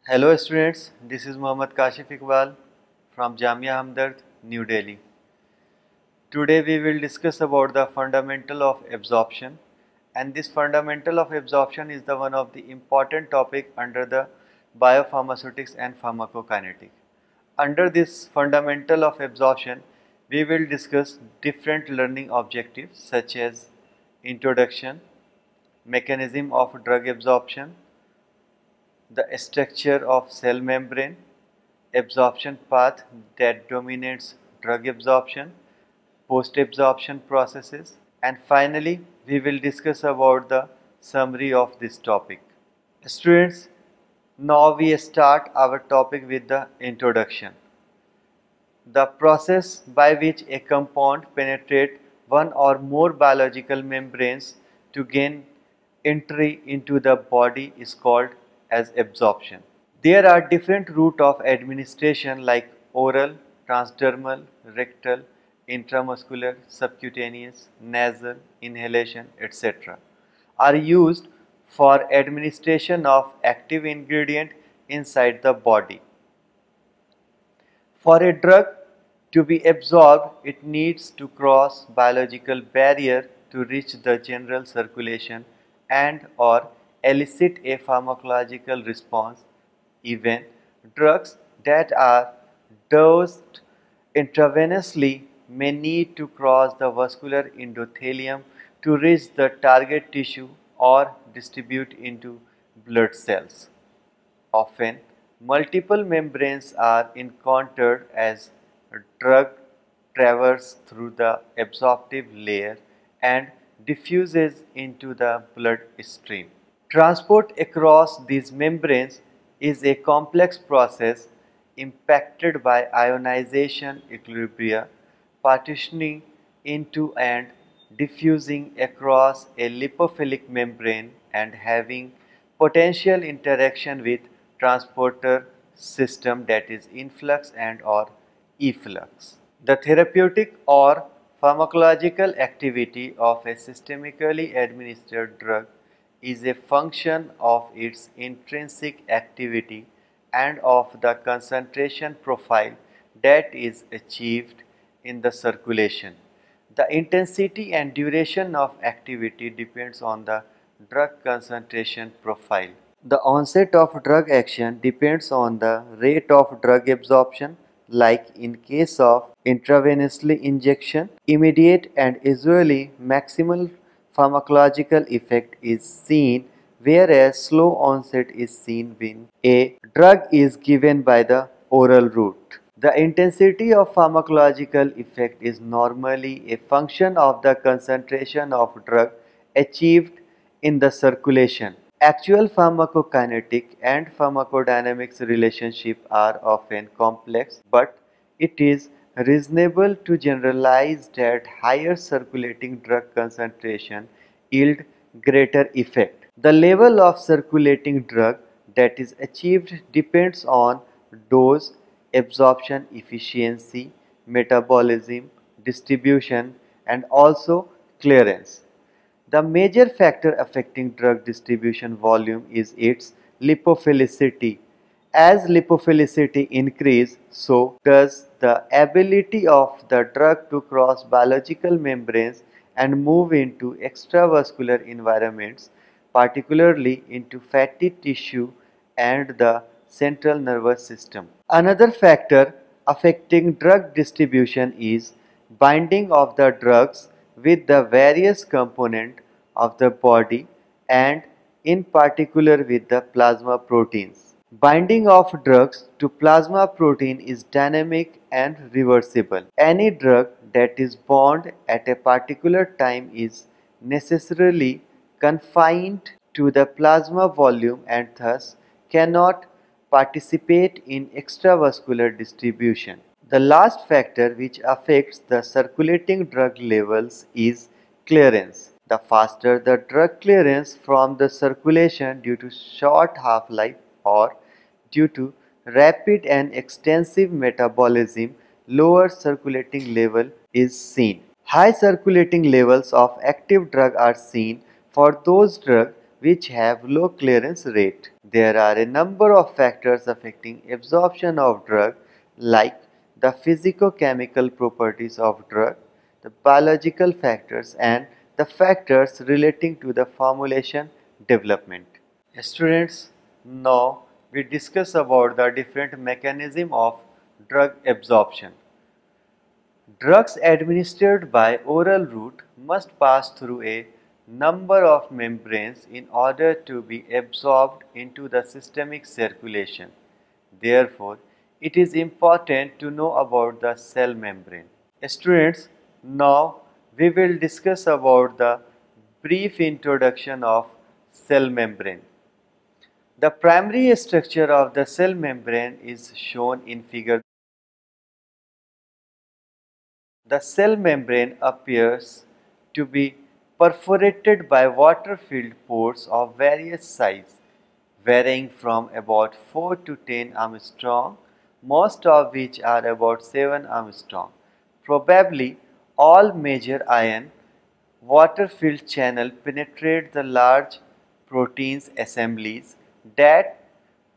Hello students, this is Mohammad Kashif Iqbal from Jamia Hamdard, New Delhi. Today we will discuss about the fundamental of absorption, and this fundamental of absorption is the one of the important topic under the biopharmaceutics and pharmacokinetics. Under this fundamental of absorption, we will discuss different learning objectives such as introduction, mechanism of drug absorption, the structure of cell membrane, absorption path that dominates drug absorption, post-absorption processes, and finally we will discuss about the summary of this topic. Students, now we start our topic with the introduction. The process by which a compound penetrates one or more biological membranes to gain entry into the body is called as absorption. There are different routes of administration like oral, transdermal, rectal, intramuscular, subcutaneous, nasal, inhalation, etc. are used for administration of active ingredient inside the body. For a drug to be absorbed, it needs to cross biological barrier to reach the general circulation and or elicit a pharmacological response. Even drugs that are dosed intravenously may need to cross the vascular endothelium to reach the target tissue or distribute into blood cells. Often, multiple membranes are encountered as drug traverses through the absorptive layer and diffuses into the blood stream. Transport across these membranes is a complex process impacted by ionization equilibria, partitioning into and diffusing across a lipophilic membrane and having potential interaction with transporter system, that is influx and or efflux. The therapeutic or pharmacological activity of a systemically administered drug is a function of its intrinsic activity and of the concentration profile that is achieved in the circulation. The intensity and duration of activity depends on the drug concentration profile. The onset of drug action depends on the rate of drug absorption, like in case of intravenously injection. Immediate and usually maximal pharmacological effect is seen, whereas slow onset is seen when a drug is given by the oral route. The intensity of pharmacological effect is normally a function of the concentration of drug achieved in the circulation. Actual pharmacokinetic and pharmacodynamics relationship are often complex, but it is reasonable to generalize that higher circulating drug concentration yield greater effect. The level of circulating drug that is achieved depends on dose, absorption efficiency, metabolism, distribution, and also clearance. The major factor affecting drug distribution volume is its lipophilicity. As lipophilicity increases, so does the ability of the drug to cross biological membranes and move into extravascular environments, particularly into fatty tissue and the central nervous system. Another factor affecting drug distribution is binding of the drugs with the various components of the body and in particular with the plasma proteins. Binding of drugs to plasma protein is dynamic and reversible. Any drug that is bound at a particular time is necessarily confined to the plasma volume and thus cannot participate in extravascular distribution. The last factor which affects the circulating drug levels is clearance. The faster the drug clearance from the circulation due to short half-life or due to rapid and extensive metabolism, lower circulating level is seen. High circulating levels of active drug are seen for those drugs which have low clearance rate. There are a number of factors affecting absorption of drug, like the physicochemical properties of drug, the biological factors, and the factors relating to the formulation development. Students, now we discuss about the different mechanism of drug absorption. Drugs administered by oral route must pass through a number of membranes in order to be absorbed into the systemic circulation. Therefore, it is important to know about the cell membrane. Students, now we will discuss about the brief introduction of cell membrane. The primary structure of the cell membrane is shown in figure. The cell membrane appears to be perforated by water-filled pores of various size, varying from about 4 to 10 Armstrong, most of which are about 7 Armstrong. Probably all major ion water-filled channels penetrate the large proteins assemblies that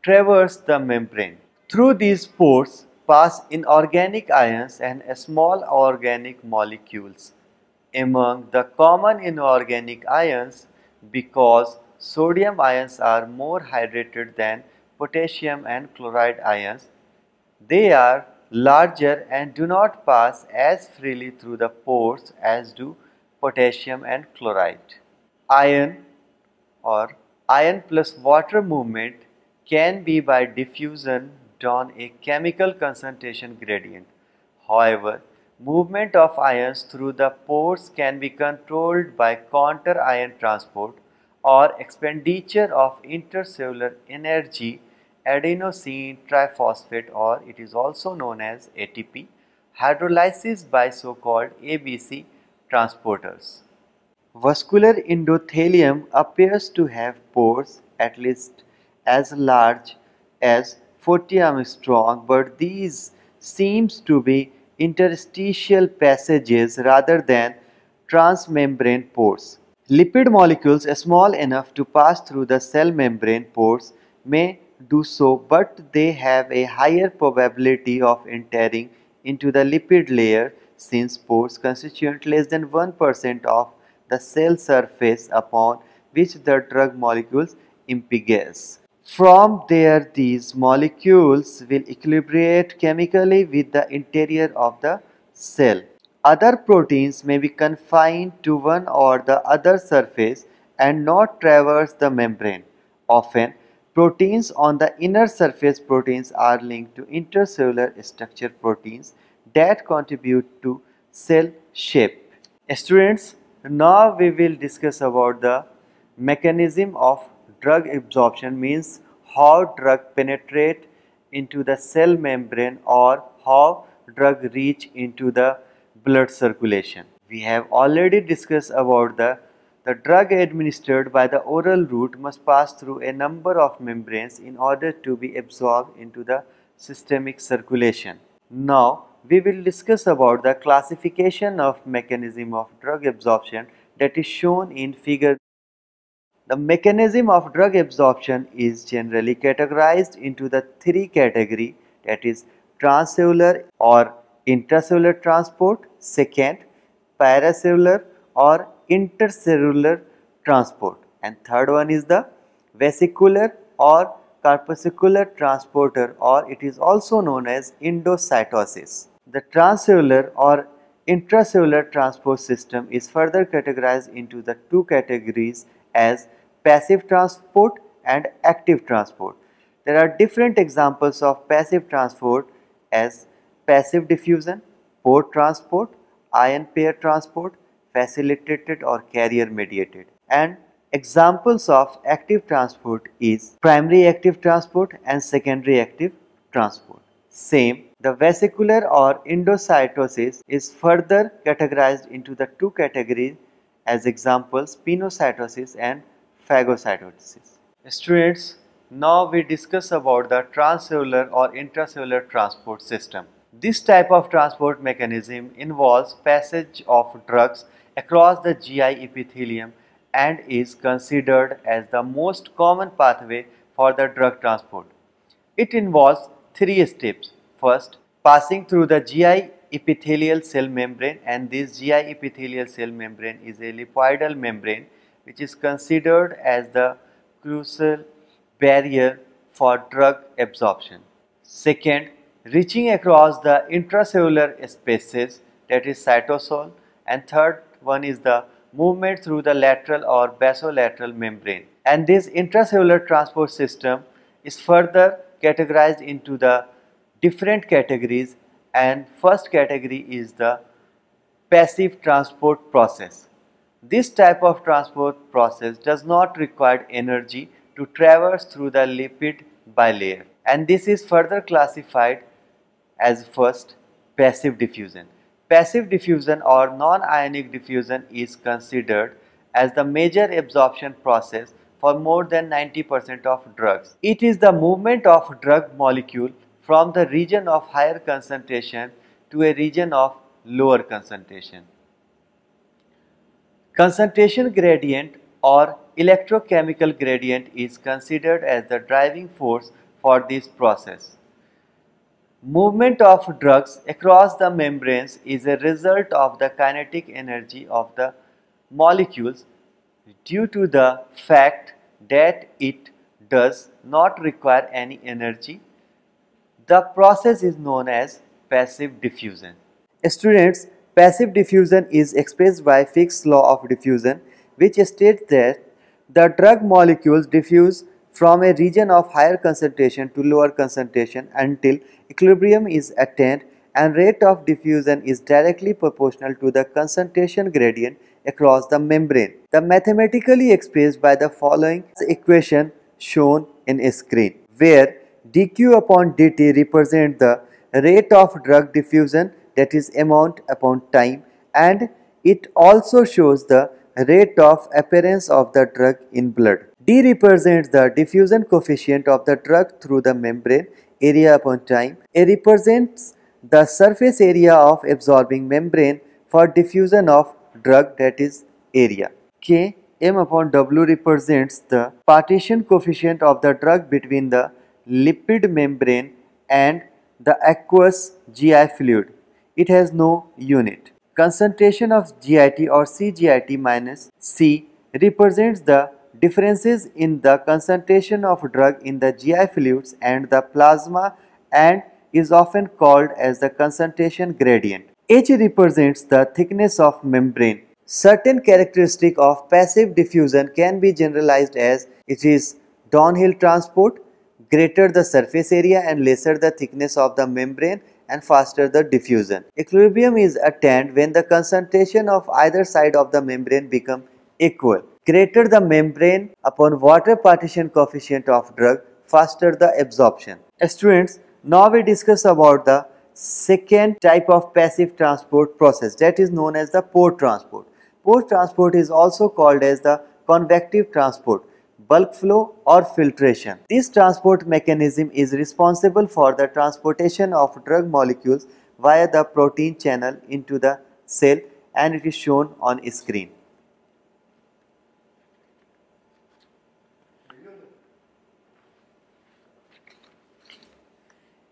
traverse the membrane. Through these pores pass inorganic ions and small organic molecules. Among the common inorganic ions, because sodium ions are more hydrated than potassium and chloride ions, they are larger and do not pass as freely through the pores as do potassium and chloride. Ion or ion plus water movement can be by diffusion down a chemical concentration gradient. However, movement of ions through the pores can be controlled by counter ion transport or expenditure of intercellular energy, adenosine triphosphate, or it is also known as ATP, hydrolysis by so-called ABC transporters. Vascular endothelium appears to have pores at least as large as 40 Armstrong, but these seems to be interstitial passages rather than transmembrane pores. Lipid molecules small enough to pass through the cell membrane pores may do so, but they have a higher probability of entering into the lipid layer since pores constitute less than 1% of the cell surface upon which the drug molecules impinges. From there, these molecules will equilibrate chemically with the interior of the cell. Other proteins may be confined to one or the other surface and not traverse the membrane. Often, proteins on the inner surface proteins are linked to intercellular structure proteins that contribute to cell shape. Students, now we will discuss about the mechanism of drug absorption, means how drug penetrate into the cell membrane or how drug reach into the blood circulation. We have already discussed about the drug administered by the oral route must pass through a number of membranes in order to be absorbed into the systemic circulation. Now, we will discuss about the classification of mechanism of drug absorption that is shown in figure. The mechanism of drug absorption is generally categorized into the three categories, that is transcellular or intracellular transport, second paracellular or intercellular transport, and third one is the vesicular or corpuscular transporter, or it is also known as endocytosis. The transcellular or intracellular transport system is further categorized into the two categories as passive transport and active transport. There are different examples of passive transport as passive diffusion, port transport, ion pair transport, facilitated or carrier mediated. And examples of active transport is primary active transport and secondary active transport. Same, the vesicular or endocytosis is further categorized into the two categories as examples pinocytosis and phagocytosis. Students, now we discuss about the transcellular or intracellular transport system. This type of transport mechanism involves passage of drugs across the GI epithelium and is considered as the most common pathway for the drug transport. It involves three steps. First, passing through the GI epithelial cell membrane, and this GI epithelial cell membrane is a lipoidal membrane which is considered as the crucial barrier for drug absorption. Second, reaching across the intracellular spaces, that is cytosol, and third one is the movement through the lateral or basolateral membrane. And this intracellular transport system is further categorized into the different categories, and first category is the passive transport process. This type of transport process does not require energy to traverse through the lipid bilayer, and this is further classified as first passive diffusion. Passive diffusion or non-ionic diffusion is considered as the major absorption process for more than 90% of drugs. It is the movement of drug molecule from the region of higher concentration to a region of lower concentration. Concentration gradient or electrochemical gradient is considered as the driving force for this process. Movement of drugs across the membranes is a result of the kinetic energy of the molecules due to the fact that it does not require any energy. The process is known as passive diffusion. Students, passive diffusion is expressed by Fick's law of diffusion, which states that the drug molecules diffuse from a region of higher concentration to lower concentration until equilibrium is attained, and rate of diffusion is directly proportional to the concentration gradient across the membrane. The mathematically expressed by the following equation shown in a screen, where dq upon dt represents the rate of drug diffusion, that is amount upon time, and it also shows the rate of appearance of the drug in blood. D represents the diffusion coefficient of the drug through the membrane, area upon time. A represents the surface area of absorbing membrane for diffusion of drug, that is area. K, M upon W represents the partition coefficient of the drug between the lipid membrane and the aqueous GI fluid. It has no unit. Concentration of GIT or CGIT minus C represents the differences in the concentration of drug in the GI fluids and the plasma, and is often called as the concentration gradient. H represents the thickness of membrane. Certain characteristic of passive diffusion can be generalized as it is downhill transport, greater the surface area and lesser the thickness of the membrane, and faster the diffusion. Equilibrium is attained when the concentration of either side of the membrane become equal. Greater the membrane upon water partition coefficient of drug, faster the absorption. Students, now we discuss about the second type of passive transport process, that is known as the port transport. Port transport is also called as the convective transport, bulk flow or filtration. This transport mechanism is responsible for the transportation of drug molecules via the protein channel into the cell, and it is shown on screen.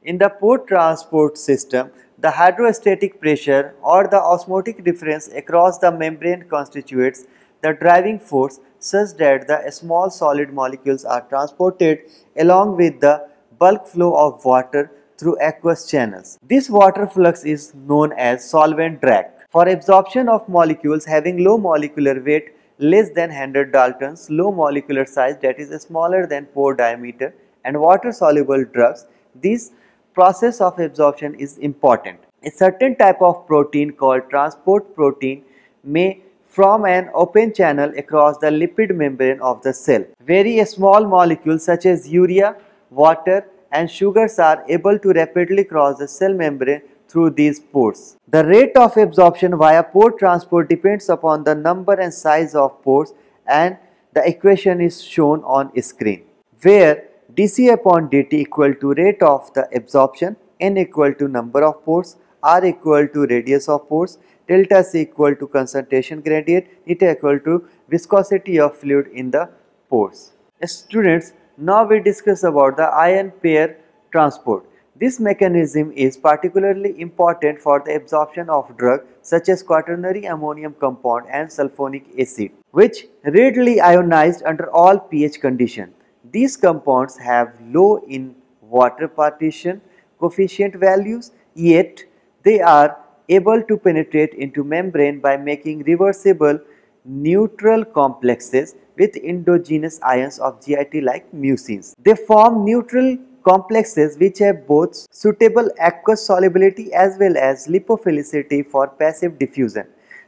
In the port transport system, the hydrostatic pressure or the osmotic difference across the membrane constitutes the driving force, such that the small solid molecules are transported along with the bulk flow of water through aqueous channels. This water flux is known as solvent drag. For absorption of molecules having low molecular weight less than 100 Daltons, low molecular size, that is smaller than pore diameter, and water soluble drugs, this process of absorption is important. A certain type of protein called transport protein may form an open channel across the lipid membrane of the cell. Very small molecules such as urea, water and sugars are able to rapidly cross the cell membrane through these pores. The rate of absorption via pore transport depends upon the number and size of pores, and the equation is shown on screen, where dC upon dt equal to rate of the absorption, n equal to number of pores, r equal to radius of pores, delta C equal to concentration gradient, eta equal to viscosity of fluid in the pores. Students, now we discuss about the ion pair transport. This mechanism is particularly important for the absorption of drugs such as quaternary ammonium compound and sulfonic acid, which readily ionized under all pH conditions. These compounds have low in water partition coefficient values, yet they are able to penetrate into membrane by making reversible neutral complexes with endogenous ions of GIT like mucins. They form neutral complexes which have both suitable aqueous solubility as well as lipophilicity for passive diffusion.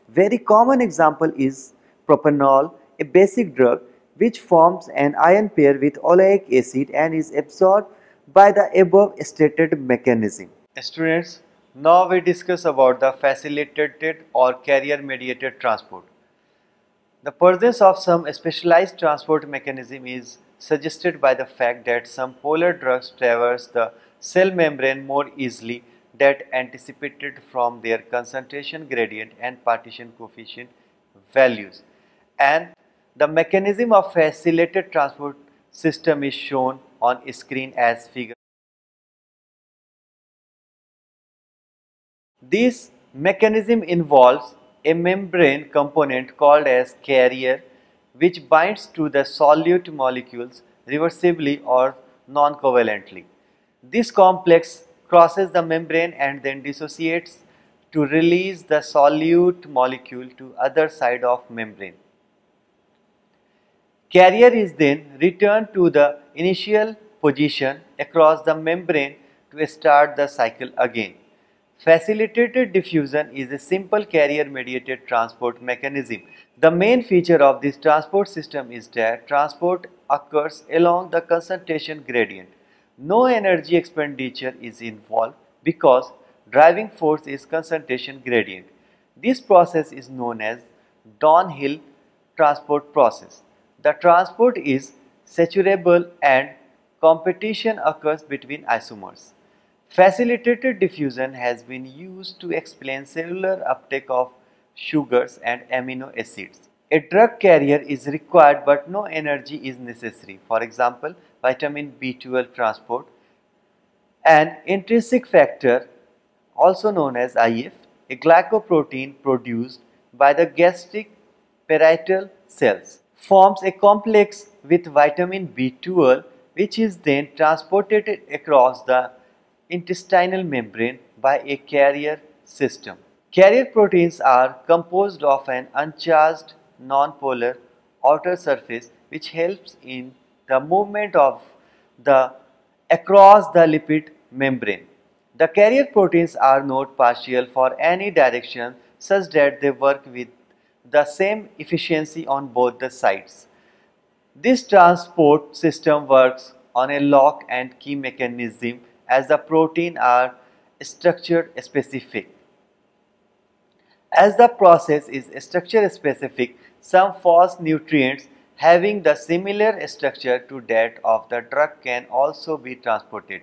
Very common example is propanol, a basic drug which forms an ion pair with oleic acid and is absorbed by the above stated mechanism. Students, now we discuss about the facilitated or carrier mediated transport. The presence of some specialized transport mechanism is suggested by the fact that some polar drugs traverse the cell membrane more easily than anticipated from their concentration gradient and partition coefficient values, and the mechanism of facilitated transport system is shown on screen as figure. This mechanism involves a membrane component called as carrier which binds to the solute molecules reversibly or non-covalently. This complex crosses the membrane and then dissociates to release the solute molecule to other side of membrane. Carrier is then returned to the initial position across the membrane to start the cycle again. Facilitated diffusion is a simple carrier-mediated transport mechanism. The main feature of this transport system is that transport occurs along the concentration gradient. No energy expenditure is involved because driving force is concentration gradient. This process is known as downhill transport process. The transport is saturable and competition occurs between isomers. Facilitated diffusion has been used to explain cellular uptake of sugars and amino acids. A drug carrier is required but no energy is necessary. For example, vitamin B12 transport. An intrinsic factor, also known as IF, a glycoprotein produced by the gastric parietal cells, forms a complex with vitamin B12 which is then transported across the intestinal membrane by a carrier system. Carrier proteins are composed of an uncharged nonpolar outer surface which helps in the movement of the across the lipid membrane. The carrier proteins are not partial for any direction such that they work with the same efficiency on both the sides. This transport system works on a lock and key mechanism as the protein are structure specific. As the process is structure specific, some false nutrients having the similar structure to that of the drug can also be transported.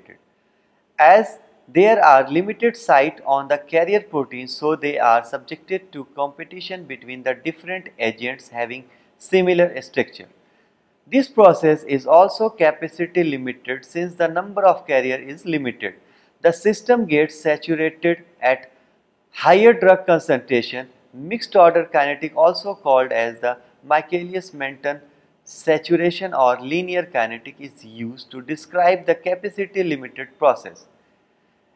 As there are limited site on the carrier protein, so they are subjected to competition between the different agents having similar structure. This process is also capacity limited since the number of carrier is limited. The system gets saturated at higher drug concentration. Mixed order kinetic, also called as the Michaelis-Menten saturation or linear kinetic, is used to describe the capacity limited process.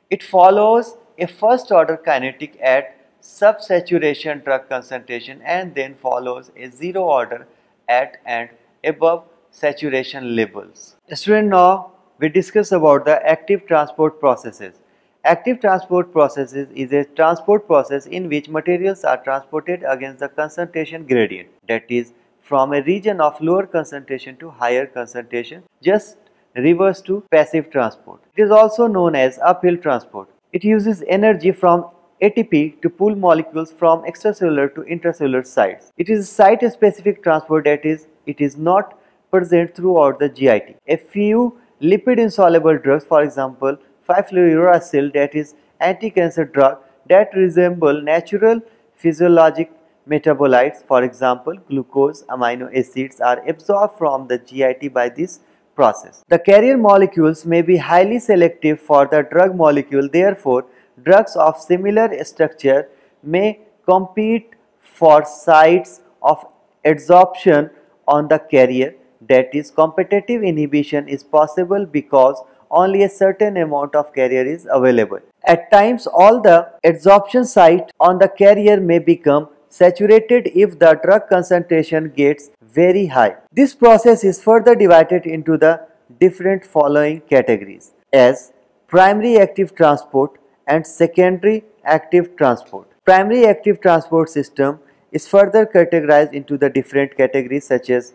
It follows a first order kinetic at subsaturation drug concentration and then follows a zero order at and above saturation levels. Student, now we discuss about the active transport processes. Active transport processes is a transport process in which materials are transported against the concentration gradient, that is, from a region of lower concentration to higher concentration, just reverse to passive transport. It is also known as uphill transport. It uses energy from ATP to pull molecules from extracellular to intracellular sites. It is site-specific transport, that is, it is not present throughout the GIT. A few lipid-insoluble drugs, for example, 5-fluorouracil, that is anti-cancer drug that resemble natural physiologic metabolites, for example, glucose, amino acids, are absorbed from the GIT by this process. The carrier molecules may be highly selective for the drug molecule, therefore, drugs of similar structure may compete for sites of adsorption on the carrier. That is, competitive inhibition is possible because only a certain amount of carrier is available. At times, all the adsorption site on the carrier may become saturated if the drug concentration gets very high. This process is further divided into the different following categories as primary active transport and secondary active transport. Primary active transport system is further categorized into the different categories such as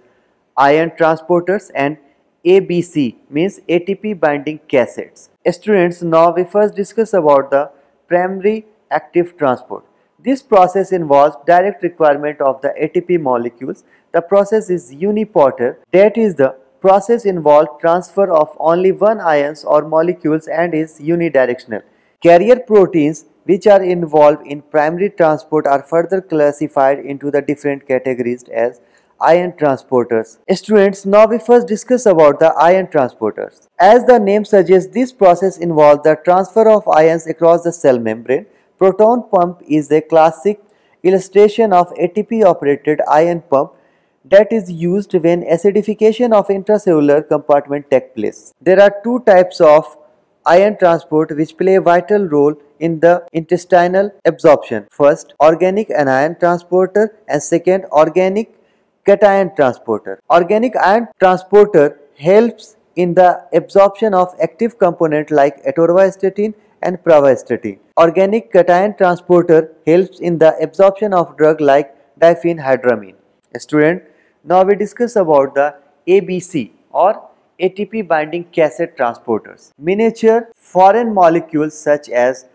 ion transporters and ABC, means ATP binding cassettes. Students, now we first discuss about the primary active transport. This process involves direct requirement of the ATP molecules. The process is unipolar, that is, the process involves transfer of only one ions or molecules and is unidirectional. Carrier proteins which are involved in primary transport are further classified into the different categories as ion transporters. Students, now we first discuss about the ion transporters. As the name suggests, this process involves the transfer of ions across the cell membrane. Proton pump is a classic illustration of ATP operated ion pump that is used when acidification of intracellular compartment takes place. There are two types of ion transport which play a vital role in the intestinal absorption. First, organic anion transporter, and second, organic cation transporter. Organic ion transporter helps in the absorption of active components like atorvastatin and pravastatin. Organic cation transporter helps in the absorption of drugs like diphenhydramine. Student, now we discuss about the ABC or ATP binding cassette transporters. Miniature foreign molecules such as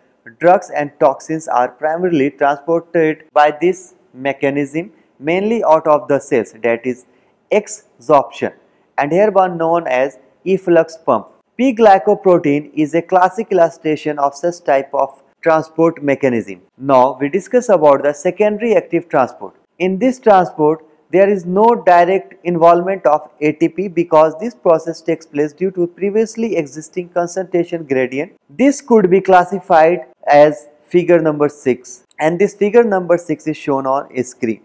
drugs and toxins are primarily transported by this mechanism, mainly out of the cells, that is exsorption, and hereby known as efflux pump. P-glycoprotein is a classic illustration of such type of transport mechanism. Now we discuss about the secondary active transport. In this transport, there is no direct involvement of ATP because this process takes place due to previously existing concentration gradient. This could be classified as figure number 6, and this figure number 6 is shown on screen.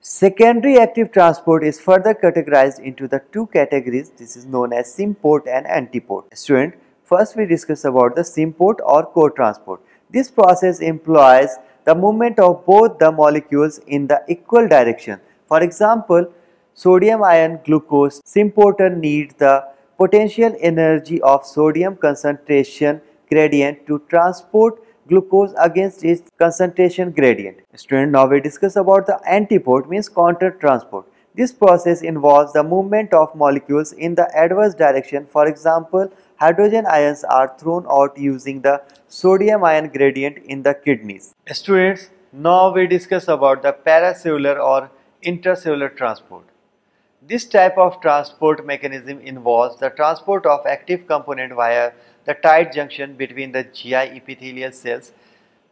Secondary active transport is further categorized into the two categories. This is known as symport and antiport. Student, first we discuss about the symport or co-transport. This process employs the movement of both the molecules in the equal direction. For example, sodium ion glucose symporter needs the potential energy of sodium concentration gradient to transport glucose against its concentration gradient. Student, now we discuss about the antiport, means counter transport. This process involves the movement of molecules in the adverse direction. For example, hydrogen ions are thrown out using the sodium ion gradient in the kidneys. Students, now we discuss about the paracellular or intracellular transport. This type of transport mechanism involves the transport of active component via the tight junction between the GI epithelial cells.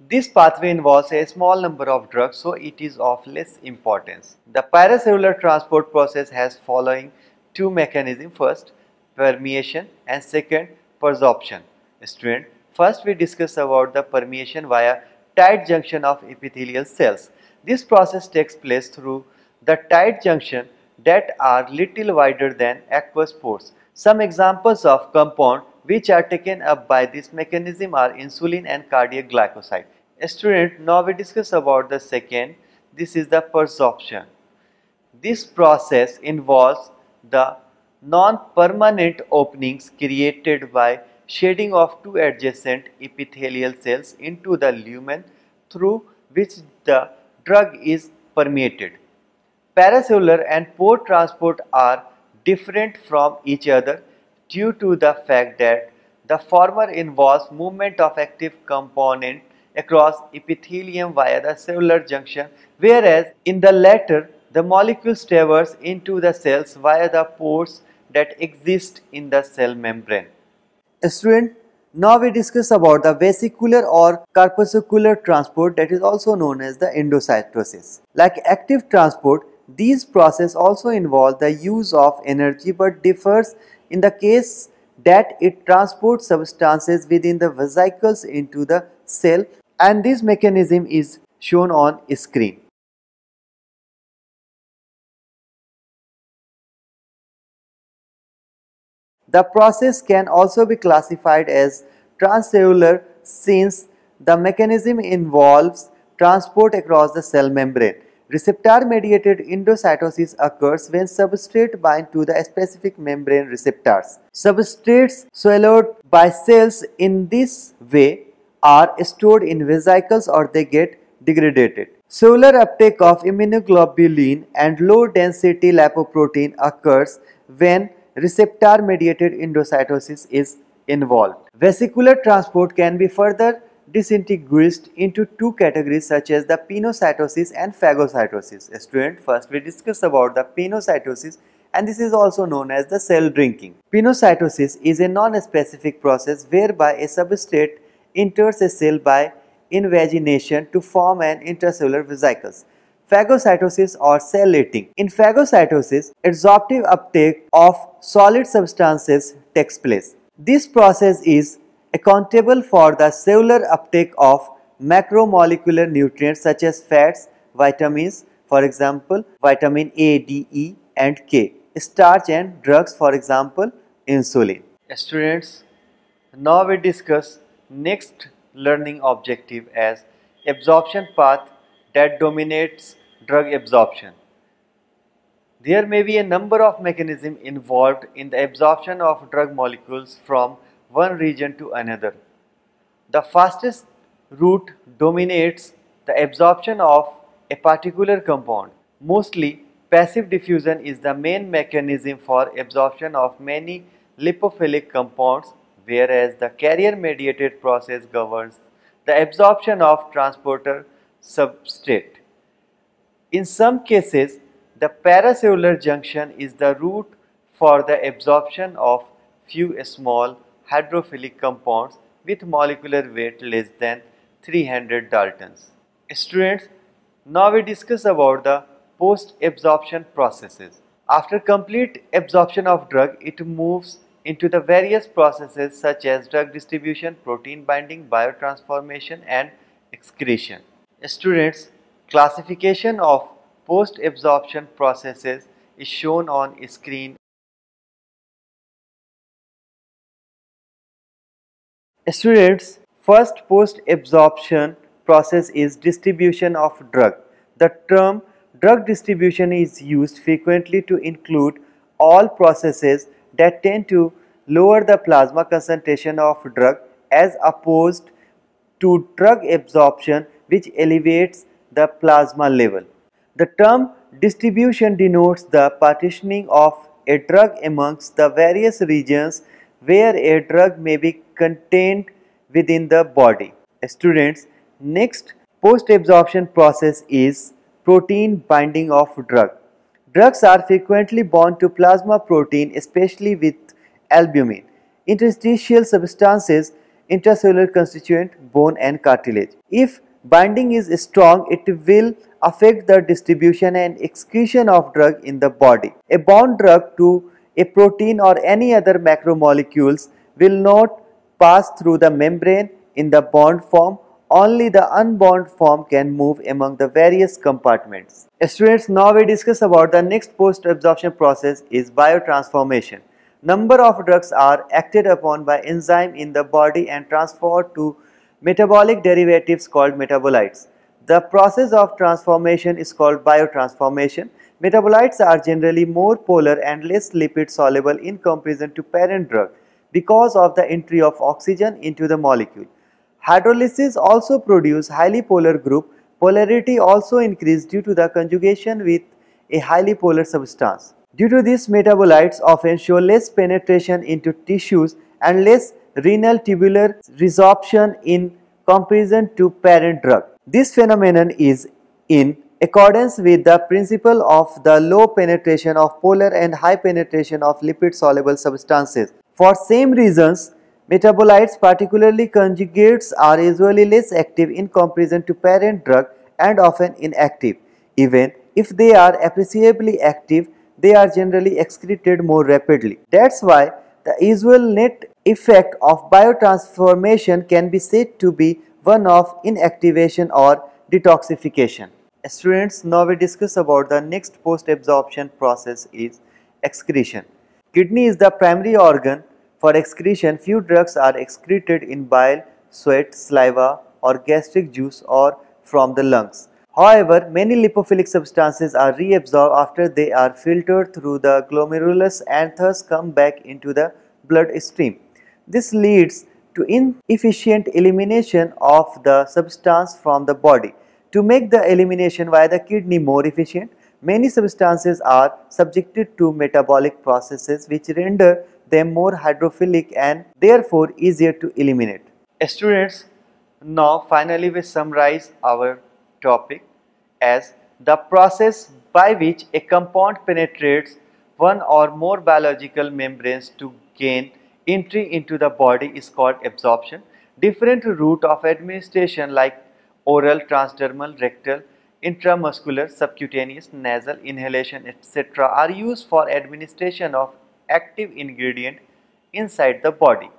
This pathway involves a small number of drugs, so it is of less importance. The paracellular transport process has following two mechanisms. First, permeation, and second, persorption. Student, first we discuss about the permeation via tight junction of epithelial cells. This process takes place through the tight junction that are little wider than aqueous pores. Some examples of compound which are taken up by this mechanism are insulin and cardiac glycoside. Student, now we discuss about the second. This is the persorption. This process involves the non-permanent openings created by shading of two adjacent epithelial cells into the lumen through which the drug is permeated. Paracellular and port transport are different from each other due to the fact that the former involves movement of active component across epithelium via the cellular junction, whereas in the latter the molecules traverse into the cells via the pores that exist in the cell membrane. Student, Now we discuss about the vesicular or corpuscular transport, that is also known as the endocytosis. Like active transport, these processes also involve the use of energy but differs in the case that it transports substances within the vesicles into the cell, and this mechanism is shown on screen. The process can also be classified as transcellular since the mechanism involves transport across the cell membrane. Receptor-mediated endocytosis occurs when substrate bind to the specific membrane receptors. Substrates swallowed by cells in this way are stored in vesicles or they get degraded. Cellular uptake of immunoglobulin and low-density lipoprotein occurs when receptor-mediated endocytosis is involved. Vesicular transport can be further distinguished into two categories such as the pinocytosis and phagocytosis. Student, first we discuss about the pinocytosis, and this is also known as the cell drinking. Pinocytosis is a non-specific process whereby a substrate enters a cell by invagination to form an intracellular vesicles. Phagocytosis or cell eating. In phagocytosis, absorptive uptake of solid substances takes place. This process is accountable for the cellular uptake of macromolecular nutrients such as fats, vitamins, for example, vitamin A, D, E and K, starch and drugs, for example, insulin. Students, now we discuss next learning objective as absorption path that dominates drug absorption. There may be a number of mechanisms involved in the absorption of drug molecules from one region to another. The fastest route dominates the absorption of a particular compound. Mostly, passive diffusion is the main mechanism for absorption of many lipophilic compounds, whereas the carrier-mediated process governs the absorption of transporter substrate. In some cases, the paracellular junction is the route for the absorption of few small hydrophilic compounds with molecular weight less than 300 Daltons. Students, now we discuss about the post-absorption processes. After complete absorption of drug, it moves into the various processes such as drug distribution, protein binding, biotransformation and excretion. Students, classification of post-absorption processes is shown on screen. Students, first post-absorption process is distribution of drug. The term drug distribution is used frequently to include all processes that tend to lower the plasma concentration of drug as opposed to drug absorption which elevates the plasma level. The term distribution denotes the partitioning of a drug amongst the various regions where a drug may be contained within the body. Students, next post-absorption process is protein binding of drug. Drugs are frequently bound to plasma protein, especially with albumin, interstitial substances, intracellular constituent, bone and cartilage. If binding is strong, it will affect the distribution and excretion of drug in the body. A bound drug to a protein or any other macromolecules will not pass through the membrane in the bound form. Only the unbound form can move among the various compartments. Students, now we discuss about the next post-absorption process is biotransformation. Number of drugs are acted upon by enzyme in the body and transferred to metabolic derivatives called metabolites. The process of transformation is called biotransformation. Metabolites are generally more polar and less lipid soluble in comparison to parent drug because of the entry of oxygen into the molecule. Hydrolysis also produces highly polar group. Polarity also increases due to the conjugation with a highly polar substance. Due to this, metabolites often show less penetration into tissues and less renal tubular resorption in comparison to parent drug. This phenomenon is in accordance with the principle of the low penetration of polar and high penetration of lipid soluble substances. For same reasons, Metabolites, particularly conjugates, are usually less active in comparison to parent drug and often inactive. Even if they are appreciably active, they are generally excreted more rapidly. That's why the usual net effect of biotransformation can be said to be one of inactivation or detoxification. Students, now we discuss about the next post-absorption process is excretion. Kidney is the primary organ for excretion. Few drugs are excreted in bile, sweat, saliva or gastric juice or from the lungs. However, many lipophilic substances are reabsorbed after they are filtered through the glomerulus and thus come back into the bloodstream. This leads to inefficient elimination of the substance from the body. To make the elimination via the kidney more efficient, many substances are subjected to metabolic processes which render them more hydrophilic and therefore easier to eliminate. Students, now finally we summarize our topic as the process by which a compound penetrates one or more biological membranes to gain entry into the body is called absorption. Different route of administration like oral, transdermal, rectal, intramuscular, subcutaneous, nasal, inhalation, etc. are used for administration of active ingredient inside the body.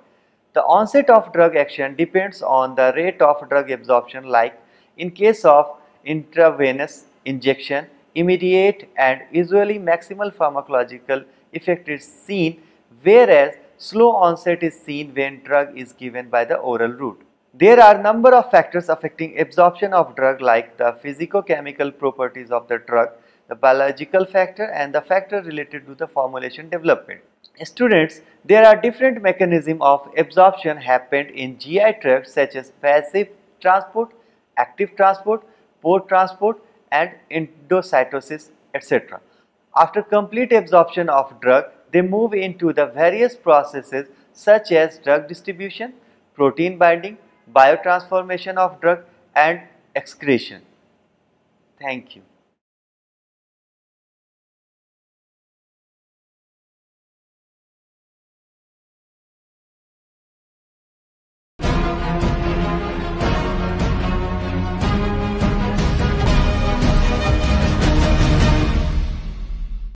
The onset of drug action depends on the rate of drug absorption, like in case of intravenous injection, immediate and usually maximal pharmacological effect is seen, whereas slow onset is seen when drug is given by the oral route. There are number of factors affecting absorption of drug, like the physicochemical properties of the drug, the biological factor and the factor related to the formulation development. Students, there are different mechanisms of absorption happened in GI tract, such as passive transport, active transport, port transport and endocytosis, etc. After complete absorption of drug, they move into the various processes such as drug distribution, protein binding, biotransformation of drug and excretion. Thank you.